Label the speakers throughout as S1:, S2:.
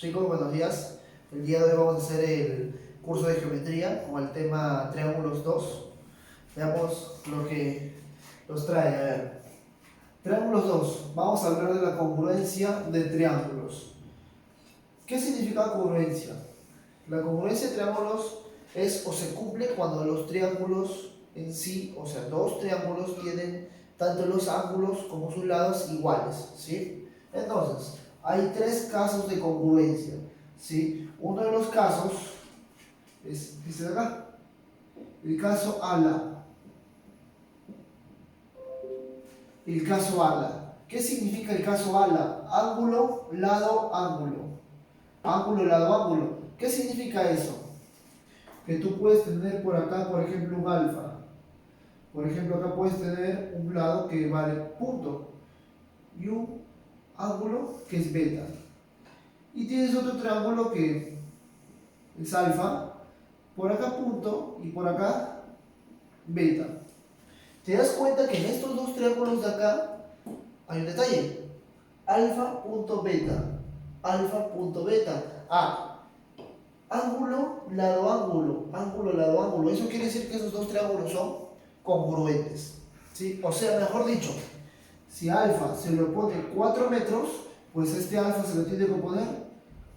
S1: Chicos, buenos días. El día de hoy vamos a hacer el curso de geometría con el tema triángulos 2. Veamos lo que nos trae. A ver, triángulos 2. Vamos a hablar de la congruencia de triángulos. ¿Qué significa congruencia? La congruencia de triángulos es o se cumple cuando los triángulos en sí, o sea, dos triángulos tienen tanto los ángulos como sus lados iguales, ¿sí? Entonces, hay tres casos de congruencia, ¿sí? Uno de los casos es este de acá, el caso ala. El caso ala. ¿Qué significa el caso ala? Ángulo, lado, ángulo. Ángulo, lado, ángulo. ¿Qué significa eso? Que tú puedes tener por acá, por ejemplo, un alfa. Por ejemplo, acá puedes tener un lado que vale punto y un ángulo que es beta. Y tienes otro triángulo que es alfa, por acá punto y por acá beta. ¿Te das cuenta que en estos dos triángulos de acá hay un detalle? Alfa punto beta. Alfa punto beta. Ángulo, lado, ángulo. Ángulo, lado, ángulo. Eso quiere decir que esos dos triángulos son congruentes, ¿sí? O sea, mejor dicho, si alfa se le pone 4 metros, pues este alfa se le tiene que poner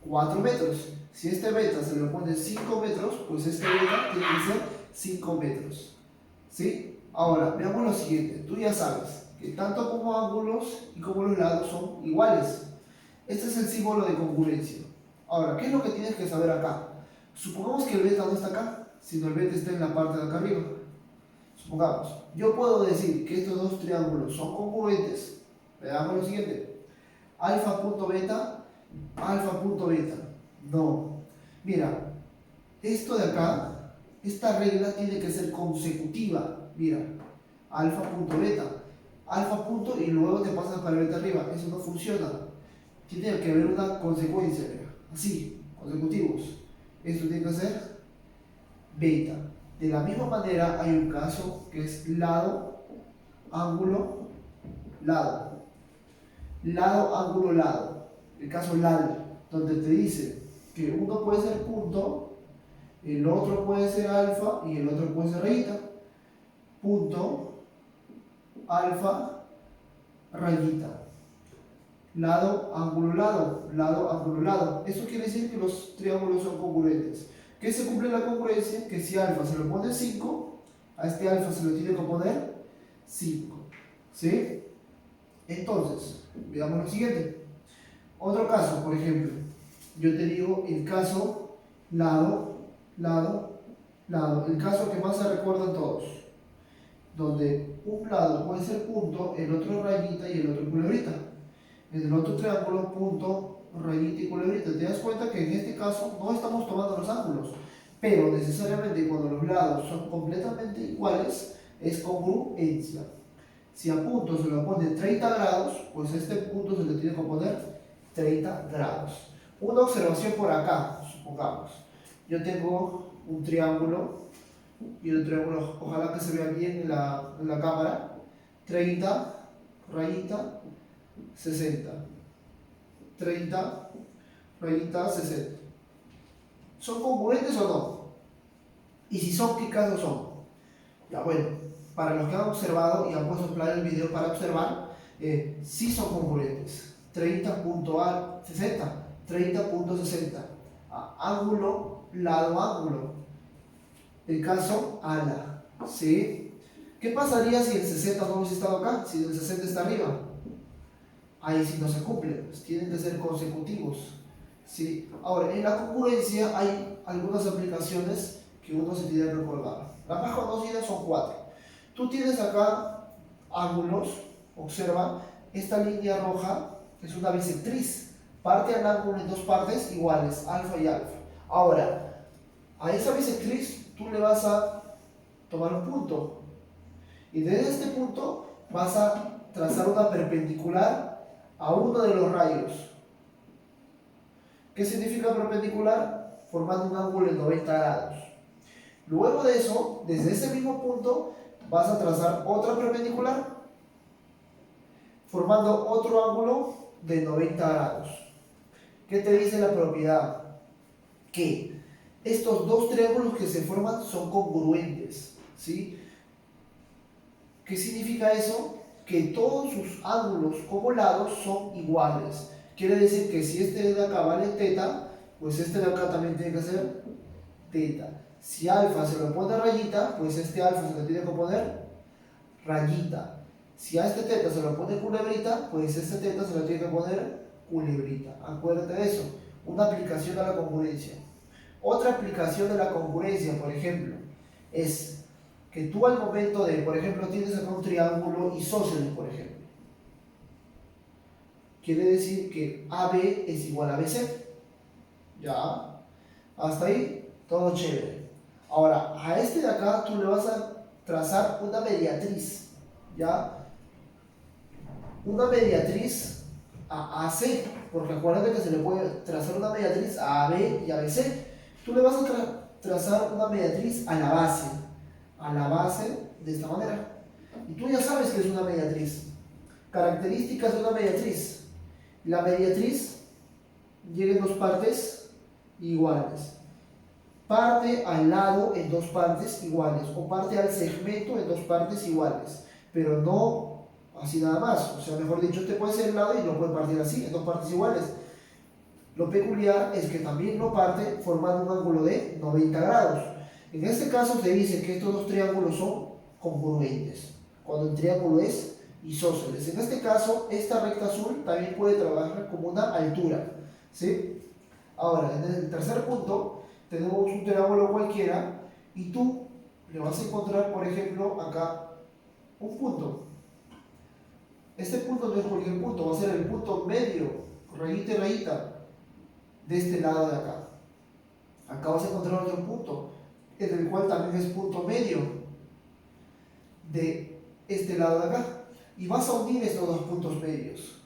S1: 4 metros. Si este beta se le pone 5 metros, pues este beta tiene que ser 5 metros, ¿sí? Ahora, veamos lo siguiente. Tú ya sabes que tanto como ángulos y como los lados son iguales. Este es el símbolo de congruencia. Ahora, ¿qué es lo que tienes que saber acá? Supongamos que el beta no está acá, sino el beta está en la parte de acá arriba. Supongamos, yo puedo decir que estos dos triángulos son congruentes. Veamos lo siguiente. Alfa punto beta, alfa punto beta. No. Mira, esto de acá, esta regla tiene que ser consecutiva. Mira, alfa punto beta, alfa punto y luego te pasas para el beta arriba. Eso no funciona. Tiene que haber una consecuencia, mira. Así, consecutivos. Esto tiene que ser beta. De la misma manera hay un caso que es lado, ángulo, lado. Lado, ángulo, lado. El caso LAL, donde te dice que uno puede ser punto, el otro puede ser alfa y el otro puede ser rayita. Punto, alfa, rayita. Lado, ángulo, lado. Lado, ángulo, lado. Eso quiere decir que los triángulos son congruentes. ¿Qué se cumple la congruencia? Que si alfa se le pone 5, a este alfa se le tiene que poner 5. ¿Sí? Entonces, veamos lo siguiente. Otro caso, por ejemplo, yo te digo el caso lado, lado, lado. El caso que más se recuerdan todos. Donde un lado puede ser punto, el otro rayita y el otro culebrita. En el otro triángulo, punto, rayita y culebrita. Te das cuenta que en este caso no estamos tomando los ángulos, pero necesariamente cuando los lados son completamente iguales, es congruencia. Si a punto se le pone 30 grados, pues a este punto se le tiene que poner 30 grados. Una observación por acá, supongamos. Yo tengo un triángulo, y el triángulo, ojalá que se vea bien en la cámara. 30, rayita, 60. 30, rayita, 60. ¿Son congruentes o no? Y si son, ¿qué casos son? Ya bueno, para los que han observado y han puesto play el video para observar, sí son congruentes. 30.60, 30.60. Ángulo, lado, ángulo. El caso ala, ¿sí? ¿Qué pasaría si el 60 no hubiese estado acá? Si el 60 está arriba. Ahí sí no se cumple, pues tienen que ser consecutivos, ¿sí? Ahora, en la congruencia hay algunas aplicaciones que uno se tiene que recordar. Las más conocidas son 4. Tú tienes acá ángulos, observa, esta línea roja es una bisectriz, parte al ángulo en dos partes iguales, alfa y alfa. Ahora, a esa bisectriz tú le vas a tomar un punto y desde este punto vas a trazar una perpendicular a uno de los rayos. ¿Qué significa perpendicular? Formando un ángulo de 90 grados. Luego de eso, desde ese mismo punto, vas a trazar otra perpendicular, formando otro ángulo de 90 grados. ¿Qué te dice la propiedad? Que estos dos triángulos que se forman son congruentes, ¿sí? ¿Qué significa eso? Que todos sus ángulos como lados son iguales. Quiere decir que si este de acá vale teta, pues este de acá también tiene que ser teta. Si alfa se lo pone rayita, pues este alfa se lo tiene que poner rayita. Si a este teta se lo pone culebrita, pues este teta se lo tiene que poner culebrita. Acuérdate de eso. Una aplicación a la congruencia. Otra aplicación de la congruencia, por ejemplo, es que tú al momento de, por ejemplo, tienes acá un triángulo isósceles, por ejemplo. Quiere decir que AB es igual a BC. ¿Ya? Hasta ahí, todo chévere. Ahora, a este de acá tú le vas a trazar una mediatriz. ¿Ya? Una mediatriz a AC, porque acuérdate que se le puede trazar una mediatriz a AB y a BC. Tú le vas a trazar una mediatriz a la base de esta manera. Y tú ya sabes que es una mediatriz. Características de una mediatriz. La mediatriz llega en dos partes iguales. Parte al lado en dos partes iguales. O parte al segmento en dos partes iguales. Pero no así nada más. O sea, mejor dicho, este puede ser el lado y lo puede partir así, en dos partes iguales. Lo peculiar es que también lo parte formando un ángulo de 90 grados. En este caso se dice que estos dos triángulos son congruentes, cuando el triángulo es isósceles. En este caso, esta recta azul también puede trabajar como una altura, ¿sí? Ahora, en el tercer punto, tenemos un triángulo cualquiera y tú le vas a encontrar, por ejemplo, acá un punto. Este punto no es cualquier punto, va a ser el punto medio, rayita y rayita, de este lado de acá. Acá vas a encontrar otro punto, en el cual también es punto medio de este lado de acá. Y vas a unir estos dos puntos medios.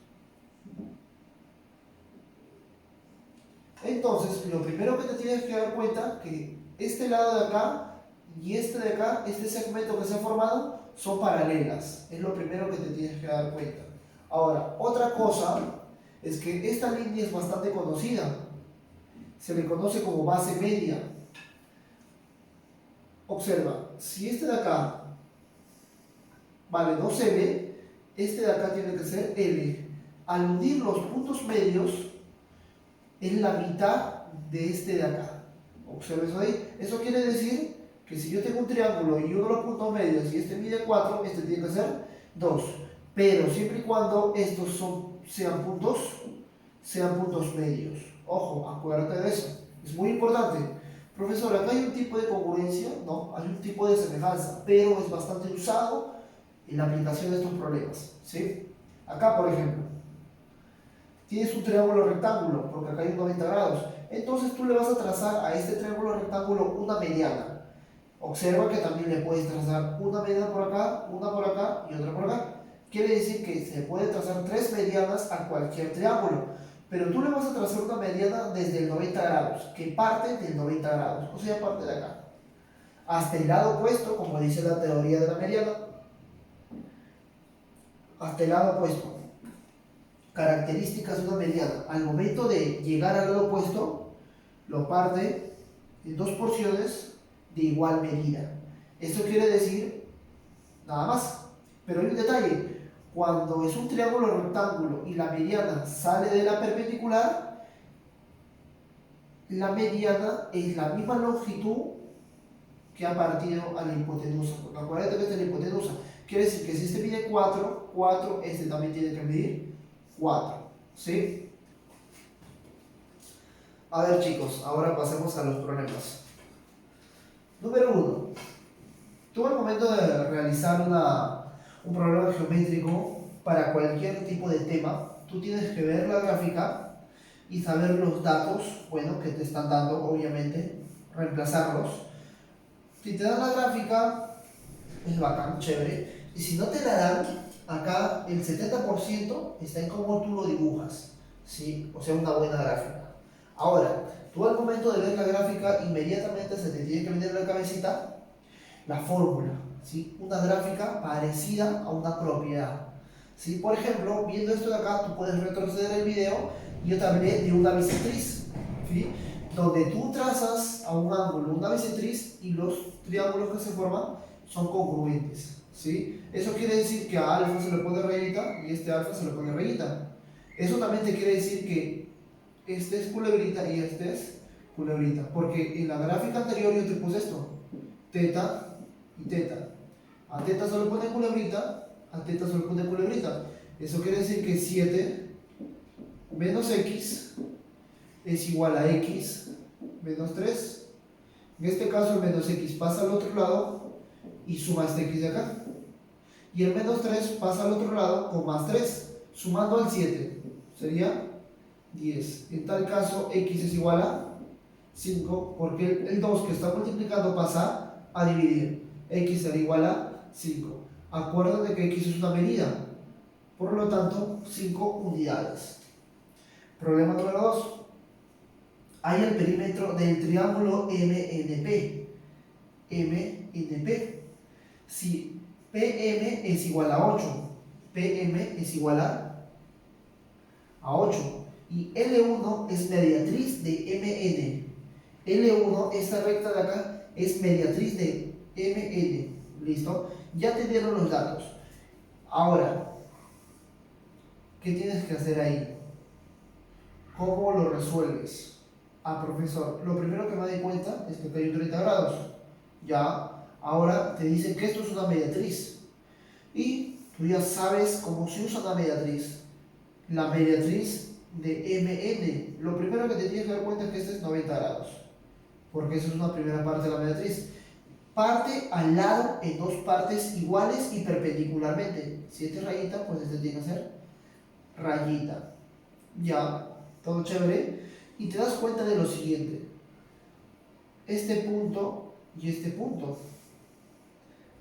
S1: Entonces, lo primero que te tienes que dar cuenta que este lado de acá y este de acá, este segmento que se ha formado, son paralelas. Es lo primero que te tienes que dar cuenta. Ahora, otra cosa es que esta línea es bastante conocida. Se le conoce como base media. Observa, si este de acá vale 2L, este de acá tiene que ser L. Al unir los puntos medios, es la mitad de este de acá. Observa eso ahí. Eso quiere decir que si yo tengo un triángulo y uno de los puntos medios y este mide 4, este tiene que ser 2. Pero siempre y cuando estos sean puntos medios. Ojo, acuérdate de eso. Es muy importante. Profesor, acá hay un tipo de congruencia, no, hay un tipo de semejanza, pero es bastante usado en la aplicación de estos problemas, ¿sí? Acá, por ejemplo, tienes un triángulo rectángulo, porque acá hay un 90 grados. Entonces tú le vas a trazar a este triángulo rectángulo una mediana. Observa que también le puedes trazar una mediana por acá y otra por acá. Quiere decir que se puede trazar tres medianas a cualquier triángulo, pero tú le vas a trazar una mediana desde el 90 grados, que parte del 90 grados, o sea, parte de acá, hasta el lado opuesto, como dice la teoría de la mediana, hasta el lado opuesto. Características de una mediana. Al momento de llegar al lado opuesto, lo parte en dos porciones de igual medida. Esto quiere decir nada más, pero hay un detalle. Cuando es un triángulo rectángulo y la mediana sale de la perpendicular, la mediana es la misma longitud que ha partido a la hipotenusa. Porque acuérdate que esta es la hipotenusa. Quiere decir que si este mide 4, este también tiene que medir 4. ¿Sí? A ver, chicos, ahora pasemos a los problemas. Número 1. Tú al momento de realizar un problema geométrico para cualquier tipo de tema, tú tienes que ver la gráfica y saber los datos, bueno, que te están dando, obviamente, reemplazarlos. Si te dan la gráfica, es bacán, chévere. Y si no te la dan, acá el 70% está en cómo tú lo dibujas, ¿sí? O sea, una buena gráfica. Ahora, tú al momento de ver la gráfica, inmediatamente se te tiene que venir a la cabecita la fórmula, ¿sí? Una gráfica parecida a una propiedad, ¿sí? Por ejemplo, viendo esto de acá, tú puedes retroceder el video yo te hablé de una bisectriz, ¿sí? Donde tú trazas a un ángulo una bisectriz y los triángulos que se forman son congruentes, ¿sí? Eso quiere decir que a alfa se le pone rayita y este alfa se le pone rayita. Eso también te quiere decir que este es culebrita y este es culebrita, porque en la gráfica anterior yo te puse esto, teta y teta. A teta se le pone culebrita, a teta se le pone culebrita. Eso quiere decir que 7 menos x es igual a x menos 3. En este caso el menos x pasa al otro lado y suma este x de acá. Y el menos 3 pasa al otro lado con más 3, sumando al 7. Sería 10. En tal caso x es igual a 5, porque el 2 que está multiplicando pasa a dividir. X será igual a 5. Acuérdate que x es una medida, por lo tanto 5 unidades. Problema número 2. Hay el perímetro del triángulo MNP. MNP. Si PM es igual a 8, PM es igual a 8 y L1 es mediatriz de MN. L1, esta recta de acá, es mediatriz de MN. ¿Listo? Ya te dieron los datos. Ahora, ¿qué tienes que hacer ahí? ¿Cómo lo resuelves? Ah, profesor, lo primero que me doy cuenta es que acá hay 30 grados. Ya, ahora te dicen que esto es una mediatriz. Y tú ya sabes cómo se usa una mediatriz. La mediatriz de MN. Lo primero que te tienes que dar cuenta es que este es 90 grados. Porque eso es una primera parte de la mediatriz. Parte al lado en dos partes iguales y perpendicularmente. Si este es rayita, pues este tiene que ser rayita. Ya, todo chévere. Y te das cuenta de lo siguiente. Este punto y este punto.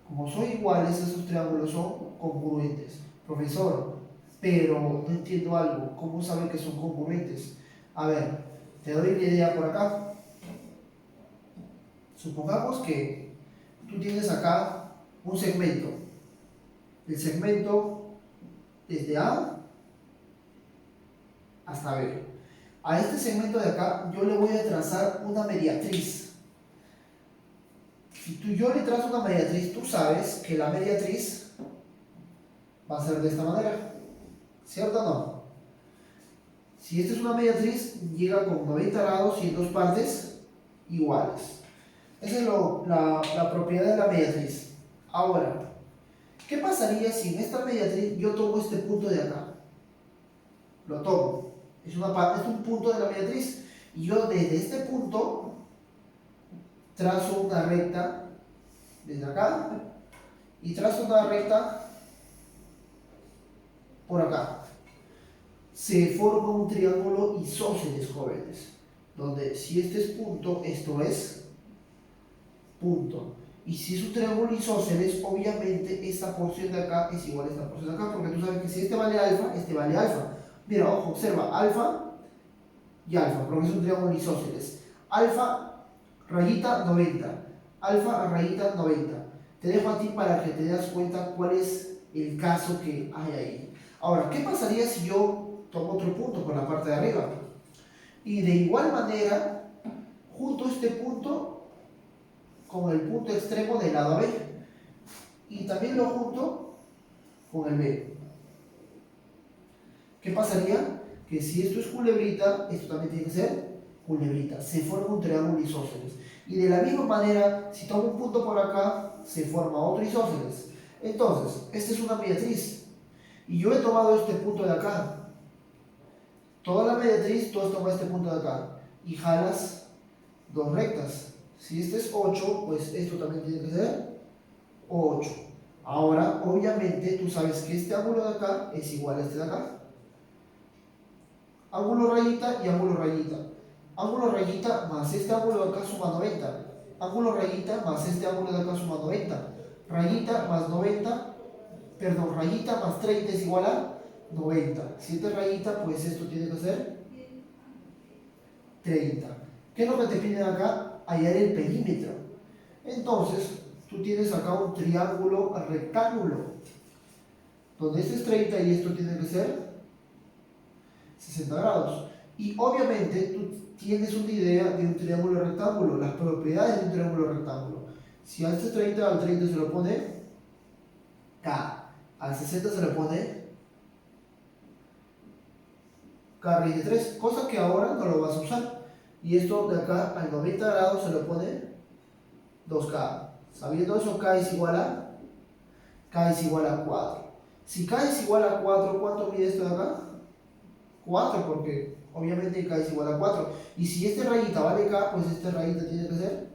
S1: Como son iguales, esos triángulos son congruentes. Profesor, pero no entiendo algo. ¿Cómo sabe que son congruentes? A ver, te doy una idea por acá. Supongamos que tú tienes acá un segmento. El segmento desde A hasta B. A este segmento de acá yo le voy a trazar una mediatriz. Si yo le trazo una mediatriz, tú sabes que la mediatriz va a ser de esta manera. ¿Cierto o no? Si esta es una mediatriz, llega con 90 grados y en dos partes iguales. Esa es la propiedad de la mediatriz. Ahora, ¿qué pasaría si en esta mediatriz yo tomo este punto de acá? Lo tomo. Es un punto de la mediatriz. Y yo desde este punto trazo una recta desde acá y trazo una recta por acá. Se forma un triángulo isósceles, jóvenes, donde si este es punto, esto es punto. Y si es un triángulo isósceles, obviamente esta porción de acá es igual a esta porción de acá, porque tú sabes que si este vale alfa, este vale alfa. Mira, ojo, observa, alfa y alfa, porque es un triángulo isósceles. Alfa, rayita, 90. Alfa, rayita, 90. Te dejo a ti para que te das cuenta cuál es el caso que hay ahí. Ahora, ¿qué pasaría si yo tomo otro punto por la parte de arriba? Y de igual manera, junto este punto con el punto extremo del lado B. Y también lo junto con el B. ¿Qué pasaría? Que si esto es culebrita, esto también tiene que ser culebrita. Se forma un triángulo isósceles. Y de la misma manera, si tomo un punto por acá, se forma otro isósceles. Entonces, esta es una mediatriz. Y yo he tomado este punto de acá. Toda la mediatriz, tú has tomado este punto de acá. Y jalas dos rectas. Si este es 8, pues esto también tiene que ser 8. Ahora, obviamente, tú sabes que este ángulo de acá es igual a este de acá. Ángulo rayita y ángulo rayita. Ángulo rayita más este ángulo de acá suma 90. Ángulo rayita más este ángulo de acá suma 90. Rayita más 90, perdón, rayita más 30 es igual a 90. Si esta es rayita, pues esto tiene que ser 30. ¿Qué es lo que te piden acá? Hallar el perímetro. Entonces, tú tienes acá un triángulo rectángulo, donde este es 30 y esto tiene que ser 60 grados. Y obviamente tú tienes una idea de un triángulo rectángulo, las propiedades de un triángulo rectángulo. Si a este 30 al 30 se lo pone K, al 60 se le pone K raíz de 3, cosa que ahora no lo vas a usar. Y esto de acá al 90 grados se le pone 2K. Sabiendo eso, K es igual a 4. Si K es igual a 4, ¿cuánto mide esto de acá? 4, porque obviamente K es igual a 4. Y si este rayita vale K, pues este rayita tiene que ser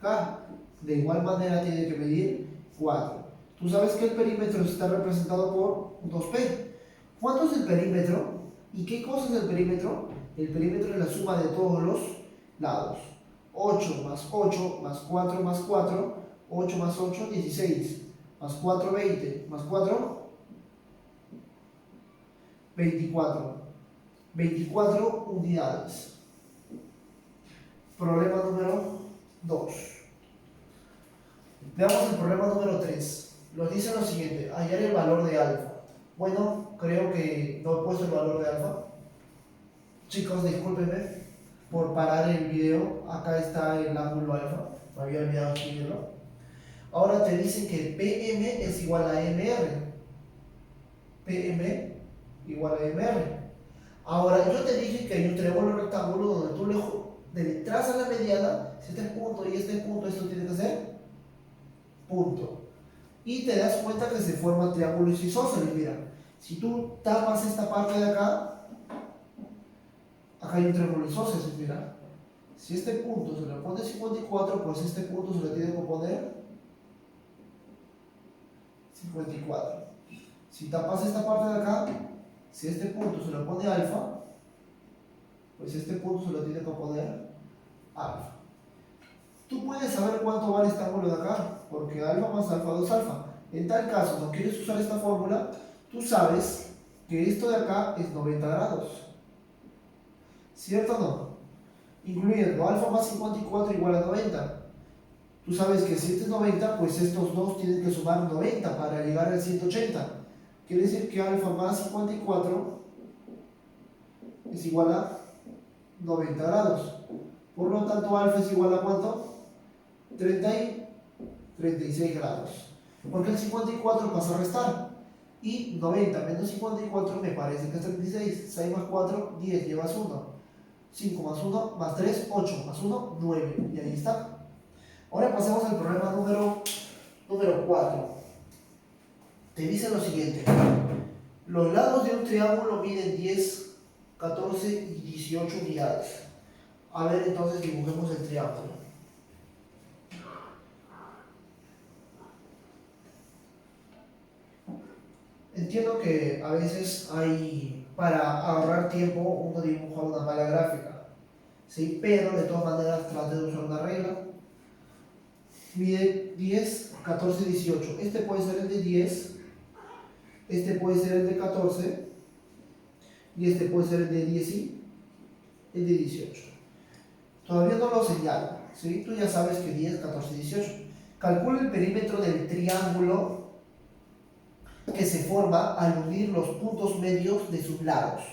S1: K. De igual manera tiene que medir 4. Tú sabes que el perímetro está representado por 2P. ¿Cuánto es el perímetro? ¿Y qué cosa es el perímetro? El perímetro es la suma de todos los lados. 8 más 8 más 4 más 4, 8 más 8, 16. Más 4, 20. Más 4, 24. 24 unidades. Problema número 2. Veamos el problema número 3. Nos dice lo siguiente: hallar el valor de alfa. Bueno, creo que no he puesto el valor de alfa. Chicos, discúlpenme por parar el video. Acá está el ángulo alfa. Me había olvidado escribirlo. Ahora te dicen que PM es igual a MR. PM igual a MR. Ahora, yo te dije que hay un triángulo rectángulo donde tú le trazas la mediana. Si este es punto y este es punto, esto tiene que ser punto. Y te das cuenta que se forman triángulos isósceles. Mira, si tú tapas esta parte de acá, acá hay un triángulo isósceles. Mira, si este punto se le pone 54, pues este punto se le tiene que poner 54. Si tapas esta parte de acá, si este punto se le pone alfa, pues este punto se lo tiene que poner alfa. Tú puedes saber cuánto vale este ángulo de acá, porque alfa más alfa 2 alfa. En tal caso, no quieres usar esta fórmula, tú sabes que esto de acá es 90 grados. ¿Cierto o no? Incluyendo alfa más 54 igual a 90. Tú sabes que si este es 90, pues estos dos tienen que sumar 90 para llegar al 180. Quiere decir que alfa más 54 es igual a 90 grados. Por lo tanto, alfa es igual a ¿cuánto? 36 grados. Porque el 54 pasa a restar. Y 90 menos 54 me parece que es 36. 6 más 4, 10, llevas 1. 5 más 1 más 3, 8 más 1, 9. Y ahí está. Ahora pasemos al problema número 4. Te dice lo siguiente: los lados de un triángulo miden 10, 14 y 18 unidades. A ver, entonces dibujemos el triángulo. Entiendo que a veces para ahorrar tiempo, uno dibuja una mala gráfica, ¿sí? Pero de todas maneras trate de usar una regla. Mide 10, 14, 18. Este puede ser el de 10, este puede ser el de 14 y este puede ser el de 10 y el de 18. Todavía no lo señalo, ¿sí? Tú ya sabes que 10, 14, 18. Calcula el perímetro del triángulo que se forma al unir los puntos medios de sus lados.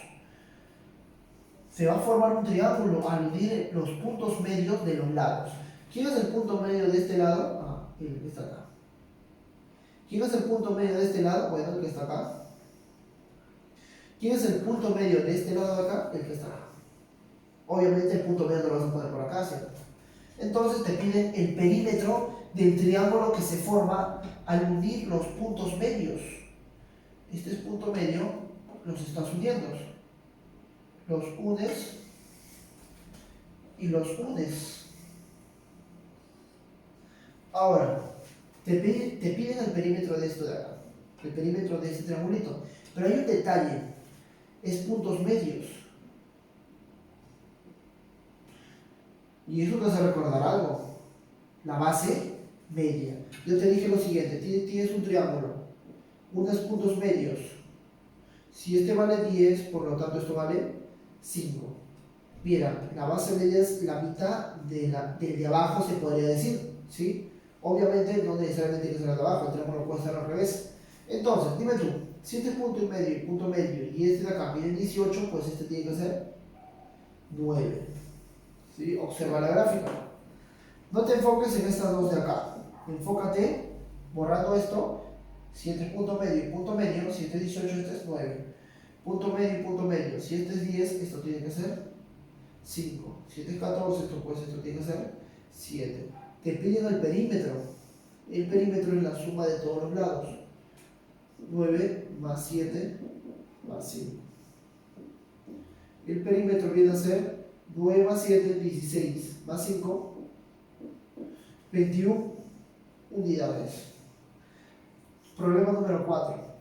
S1: Se va a formar un triángulo al unir los puntos medios de los lados. ¿Quién es el punto medio de este lado? Ah, el que está acá. ¿Quién es el punto medio de este lado? Bueno, el que está acá. ¿Quién es el punto medio de este lado de acá? El que está acá. Obviamente el punto medio lo vas a poner por acá, ¿cierto? Entonces te piden el perímetro del triángulo que se forma al unir los puntos medios. Este es punto medio, los estás uniendo. Los unes y los unes. Ahora, te piden el perímetro de esto de acá, el perímetro de este triangulito. Pero hay un detalle, es puntos medios. Y eso te hace recordar algo, la base media. Yo te dije lo siguiente: tienes un triángulo, unos puntos medios. Si este vale 10, por lo tanto esto vale 5. Mira, la base media es la mitad del de abajo, se podría decir, ¿sí? Obviamente no necesariamente tiene que ser el de abajo, el triángulo puede estar al revés. Entonces, dime tú, si este punto medio y este de acá miden 18, pues este tiene que ser 9. ¿Sí? Observa la gráfica. No te enfoques en estas dos de acá. Enfócate, borrando esto, 7 es punto medio y punto medio, si este es 18, este es 9. Punto medio y punto medio, si este es 10, esto tiene que ser 5. Si este es 14, pues esto tiene que ser 7. Te piden el perímetro. El perímetro es la suma de todos los lados. 9 más 7 más 5. El perímetro viene a ser 9 más 7, 16, más 5, 21 unidades. Problema número 4.